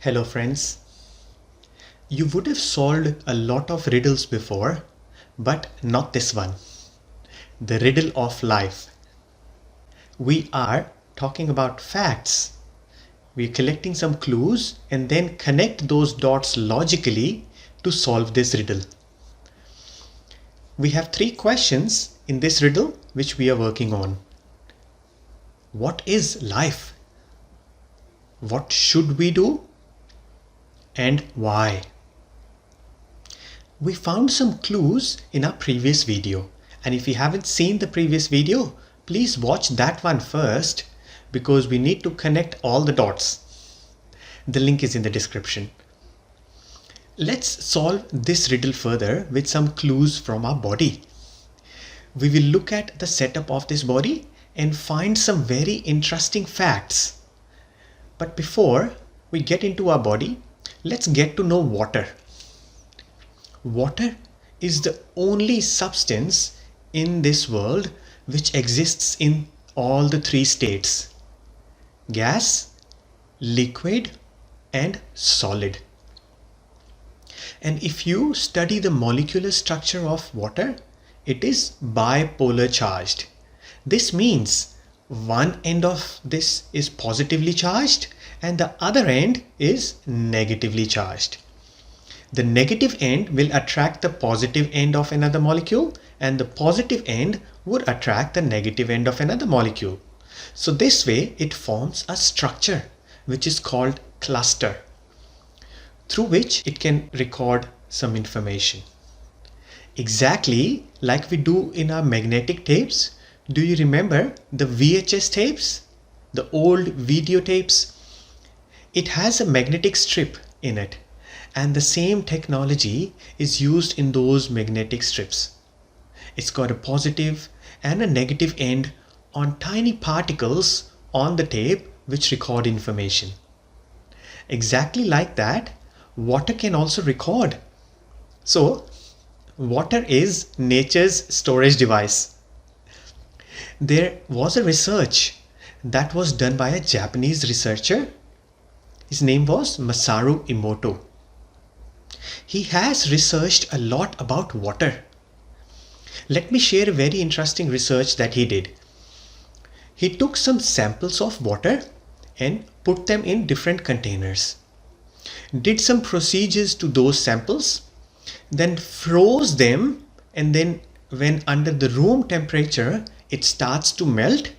Hello friends. You would have solved a lot of riddles before, but not this one. The riddle of life. We are talking about facts. We're collecting some clues and then connect those dots logically to solve this riddle. We have 3 questions in this riddle which we are working on. What is life? What should we do? And why? We found some clues in our previous video, and if you haven't seen the previous video, please watch that one first because we need to connect all the dots. The link is in the description. Let's solve this riddle further with some clues from our body. We will look at the setup of this body and find some very interesting facts. But before we get into our body, let's get to know water. Water is the only substance in this world which exists in all the 3 states: gas, liquid, and solid. And if you study the molecular structure of water, it is bipolar charged. This means one end of this is positively charged and the other end is negatively charged. The negative end will attract the positive end of another molecule, and the positive end would attract the negative end of another molecule. So this way it forms a structure which is called cluster, through which it can record some information. Exactly like we do in our magnetic tapes. Do you remember the VHS tapes? The old videotapes? It has a magnetic strip in it. And the same technology is used in those magnetic strips. It's got a positive and a negative end on tiny particles on the tape which record information. Exactly like that, water can also record. So, water is nature's storage device. There was a research that was done by a Japanese researcher. His name was Masaru Emoto. He has researched a lot about water. Let me share a very interesting research that he did. He took some samples of water and put them in different containers. Did some procedures to those samples, then froze them, and then when under the room temperature it starts to melt,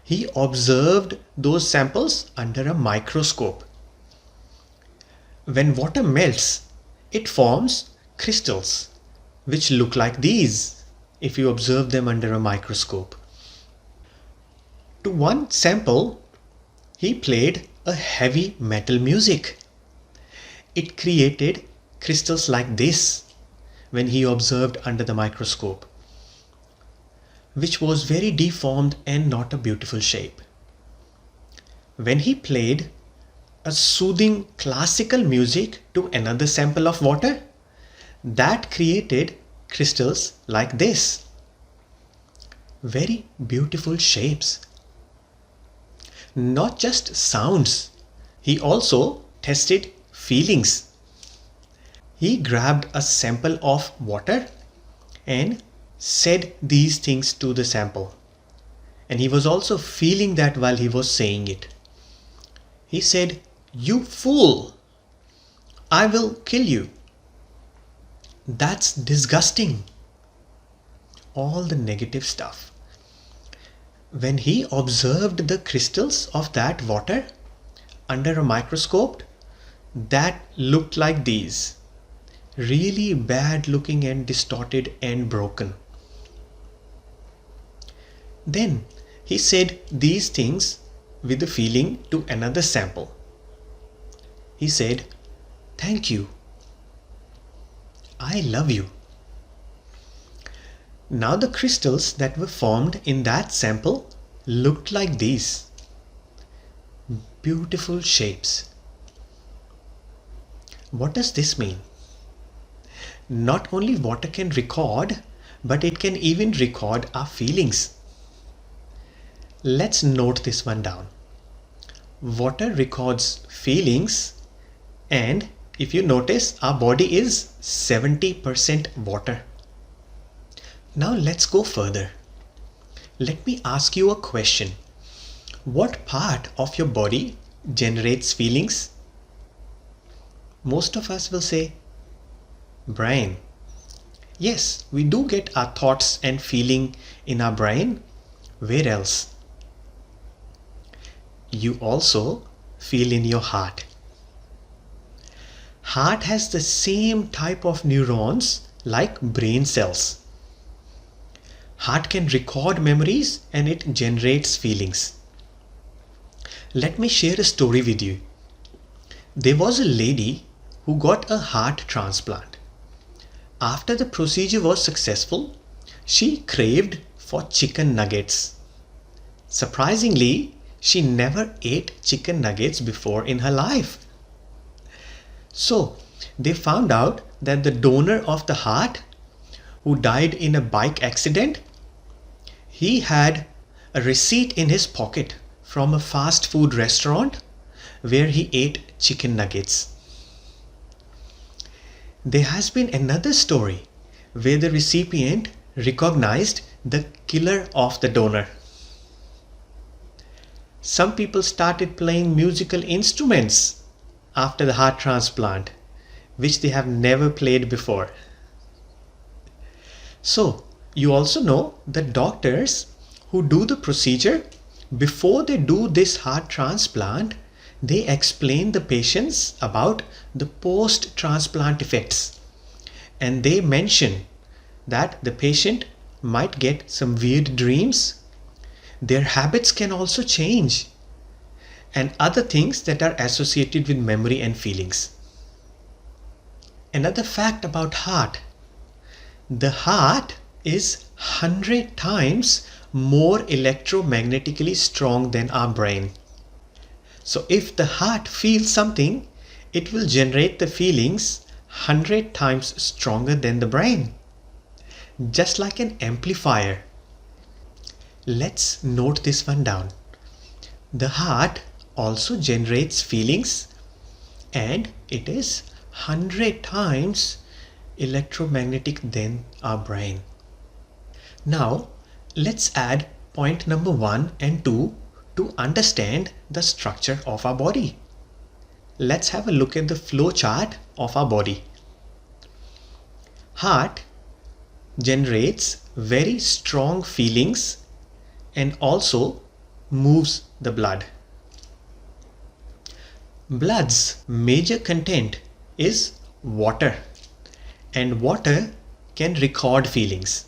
he observed those samples under a microscope. When water melts, it forms crystals which look like these if you observe them under a microscope. To one sample, he played a heavy metal music. It created crystals like this when he observed under the microscope, which was very deformed and not a beautiful shape. When he played a soothing classical music to another sample of water, that created crystals like this. Very beautiful shapes. Not just sounds, he also tested feelings. He grabbed a sample of water and said these things to the sample. And he was also feeling that while he was saying it. He said, "You fool! I will kill you." That's disgusting. All the negative stuff. When he observed the crystals of that water under a microscope, that looked like these. Really bad looking and distorted and broken. Then he said these things with a feeling to another sample. He said, "Thank you. I love you." Now the crystals that were formed in that sample looked like these. Beautiful shapes. What does this mean? Not only water can record, but it can even record our feelings. Let's note this one down. Water records feelings And if you notice, our body is 70% water. Now let's go further. Let me ask you a question. What part of your body generates feelings? Most of us will say, brain. Yes, we do get our thoughts and feeling in our brain. Where else? You also feel in your heart. Heart has the same type of neurons like brain cells. Heart can record memories and it generates feelings. Let me share a story with you. There was a lady who got a heart transplant. After the procedure was successful, she craved for chicken nuggets. Surprisingly, she never ate chicken nuggets before in her life. So, they found out that the donor of the heart, who died in a bike accident, he had a receipt in his pocket from a fast food restaurant where he ate chicken nuggets. There has been another story where the recipient recognized the killer of the donor. Some people started playing musical instruments after the heart transplant, which they have never played before. So, you also know that doctors who do the procedure, before they do this heart transplant, they explain the patients about the post-transplant effects. And they mention that the patient might get some weird dreams. Their habits can also change. And other things that are associated with memory and feelings. Another fact about heart. The heart is 100 times more electromagnetically strong than our brain. So if the heart feels something, it will generate the feelings 100 times stronger than the brain. Just like an amplifier. Let's note this one down. The heart also generates feelings and it is 100 times electromagnetic than our brain. Now let's add point number 1 and 2 to understand the structure of our body. Let's have a look at the flow chart of our body. Heart generates very strong feelings and also moves the blood. Blood's major content is water, and water can record feelings.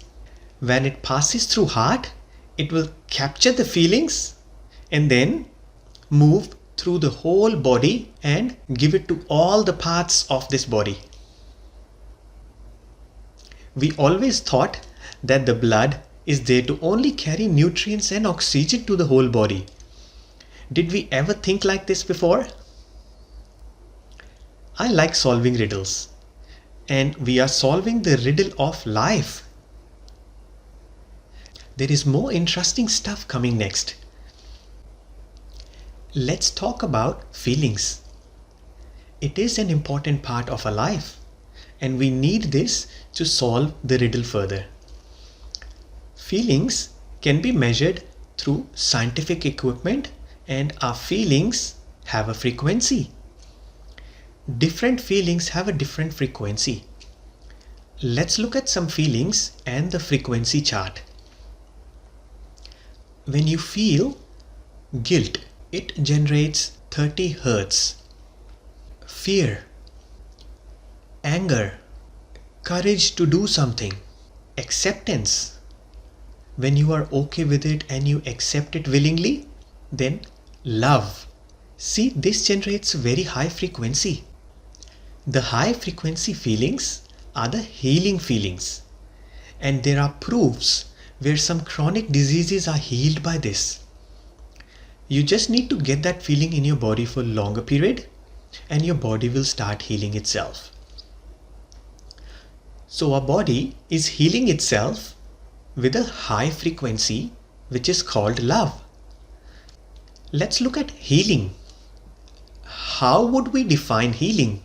When it passes through heart, it will capture the feelings and then move through the whole body and give it to all the parts of this body. We always thought that the blood is there to only carry nutrients and oxygen to the whole body. Did we ever think like this before? I like solving riddles, and we are solving the riddle of life. There is more interesting stuff coming next. Let's talk about feelings. It is an important part of our life, and we need this to solve the riddle further. Feelings can be measured through scientific equipment, and our feelings have a frequency. Different feelings have a different frequency. Let's look at some feelings and the frequency chart. When you feel guilt, it generates 30 Hertz. Fear, anger, courage to do something, acceptance. When you are okay with it and you accept it willingly, then love. See, this generates very high frequency. The high frequency feelings are the healing feelings, and there are proofs where some chronic diseases are healed by this. You just need to get that feeling in your body for a longer period and your body will start healing itself. So our body is healing itself with a high frequency which is called love. Let's look at healing. how would we define healing?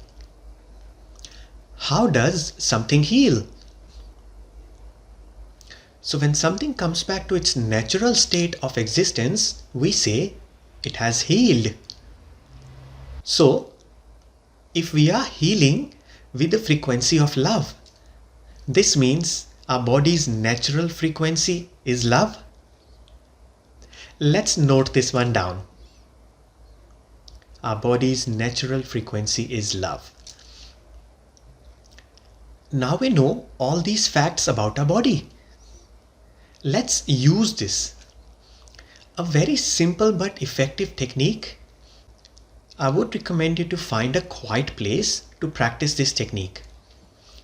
How does something heal? So when something comes back to its natural state of existence, we say it has healed. So if we are healing with the frequency of love, this means our body's natural frequency is love. Let's note this one down. Our body's natural frequency is love. Now we know all these facts about our body. Let's use this. A very simple but effective technique. I would recommend you to find a quiet place to practice this technique.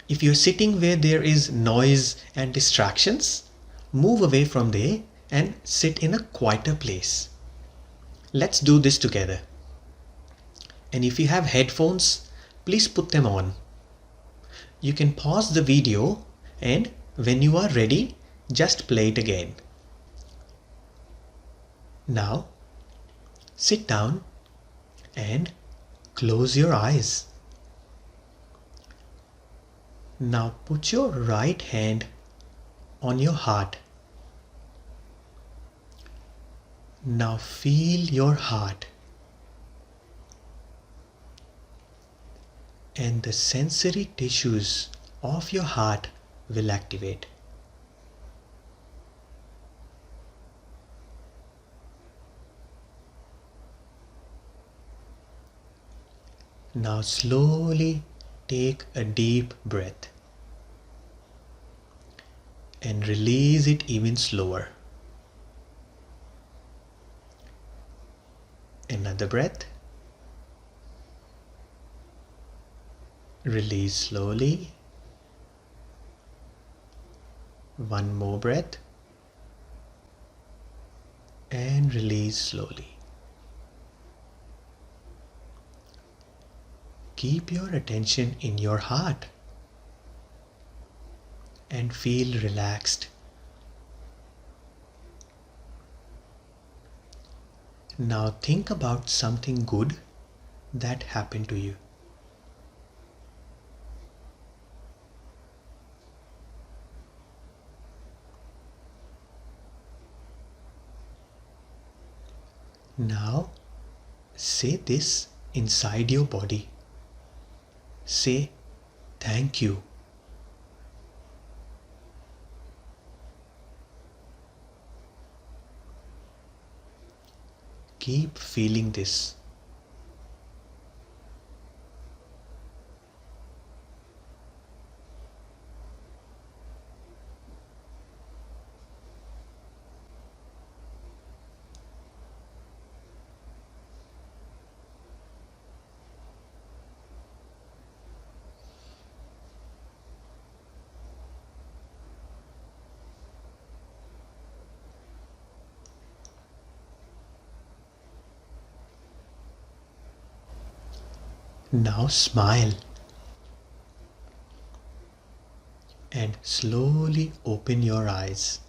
If you're sitting where there is noise and distractions, move away from there and sit in a quieter place. Let's do this together. And if you have headphones, please put them on. You can pause the video and when you are ready, just play it again. Now, sit down and close your eyes. Now put your right hand on your heart. Now feel your heart. And the sensory tissues of your heart will activate. Now slowly take a deep breath and release it even slower. Another breath. Release slowly. One more breath. And release slowly. Keep your attention in your heart and feel relaxed. Now think about something good that happened to you. Now say this inside your body. Say thank you. Keep feeling this. Now smile and slowly open your eyes.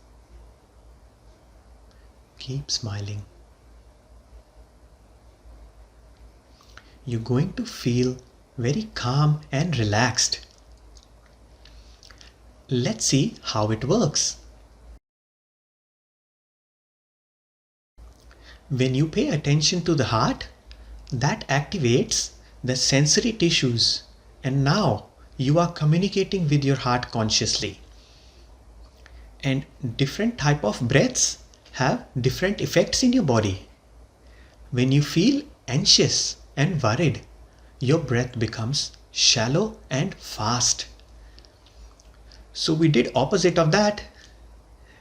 Keep smiling. You're going to feel very calm and relaxed. Let's see how it works. When you pay attention to the heart, that activates the sensory tissues, and now you are communicating with your heart consciously. And different type of breaths have different effects in your body. When you feel anxious and worried, your breath becomes shallow and fast. So we did opposite of that.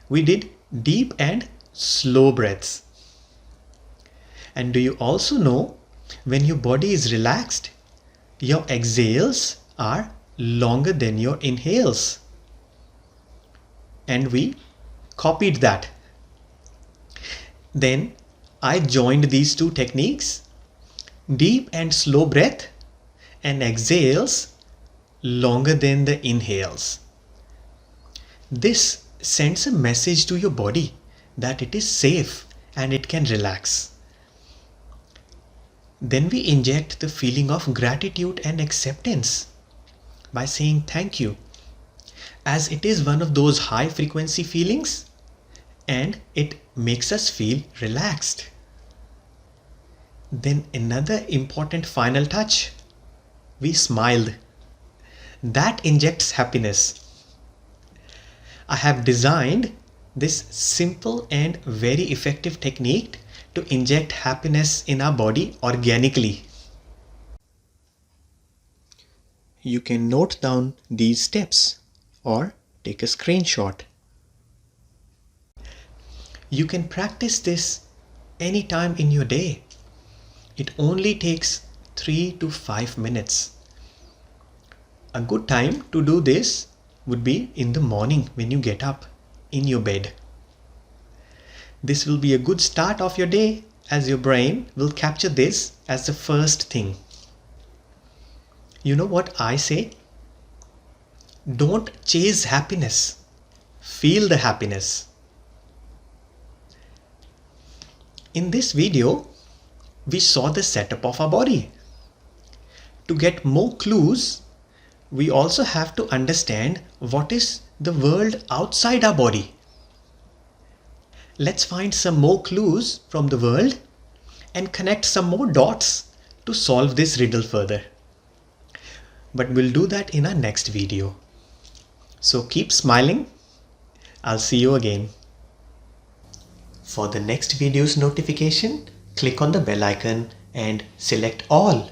We did deep and slow breaths. And do you also know, when your body is relaxed, your exhales are longer than your inhales. And we copied that. Then I joined these two techniques, deep and slow breath and exhales longer than the inhales. This sends a message to your body that it is safe and it can relax. Then we inject the feeling of gratitude and acceptance by saying thank you, as it is one of those high frequency feelings and it makes us feel relaxed. Then another important final touch, we smiled. That injects happiness. I have designed this simple and very effective technique to inject happiness in our body organically. You can note down these steps or take a screenshot. You can practice this anytime in your day. It only takes 3 to 5 minutes. A good time to do this would be in the morning when you get up in your bed. This will be a good start of your day, as your brain will capture this as the first thing. You know what I say? Don't chase happiness. Feel the happiness. In this video, we saw the setup of our body. To get more clues, we also have to understand what is the world outside our body. Let's find some more clues from the world and connect some more dots to solve this riddle further. But we'll do that in our next video. So keep smiling. I'll see you again. For the next video's notification, click on the bell icon and select all.